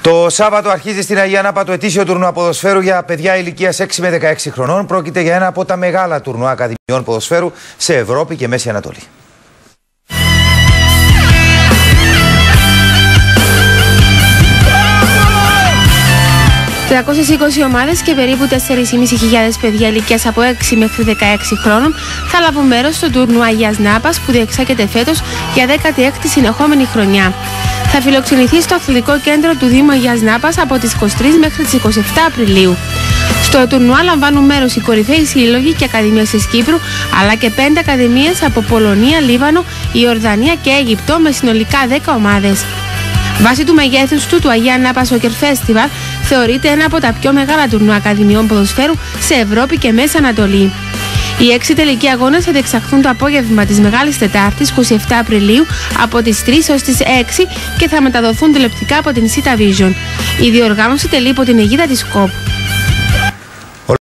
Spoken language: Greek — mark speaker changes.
Speaker 1: Το Σάββατο αρχίζει στην Αγία Νάπα το ετήσιο τουρνουά ποδοσφαίρου για παιδιά ηλικίας 6 με 16 χρονών. Πρόκειται για ένα από τα μεγάλα τουρνουά ακαδημιών ποδοσφαίρου σε Ευρώπη και Μέση Ανατολή.
Speaker 2: 320 ομάδες και περίπου 4.500 παιδιά ηλικίας από 6 μέχρι 16 χρόνων θα λάβουν μέρος στο τουρνουά Αγίας Νάπας που διεξάγεται φέτος για 16η συνεχόμενη χρονιά. Θα φιλοξενηθεί στο αθλητικό κέντρο του Δήμου Αγίας Νάπας από τις 23 μέχρι τις 27 Απριλίου. Στο τουρνουά λαμβάνουν μέρος οι κορυφαίοι σύλλογοι και ακαδημίες της Κύπρου, αλλά και 5 ακαδημίες από Πολωνία, Λίβανο, Ιορδανία και Αίγυπτο με συνολικά 10 ομάδες. Βάσει του μεγέθους του, το Αγία Νάπα Soccer Festival θεωρείται ένα από τα πιο μεγάλα τουρνουά ακαδημιών ποδοσφαίρου σε Ευρώπη και Μέση Ανατολή. Οι 6 τελικοί αγώνες θα διεξαχθούν το απόγευμα της Μεγάλης Τετάρτης 27 Απριλίου από τις 3 έως τις 6 και θα μεταδοθούν τηλεοπτικά από την Sita Vision. Η διοργάνωση τελεί υπό την αιγίδα της ΚΟΠ.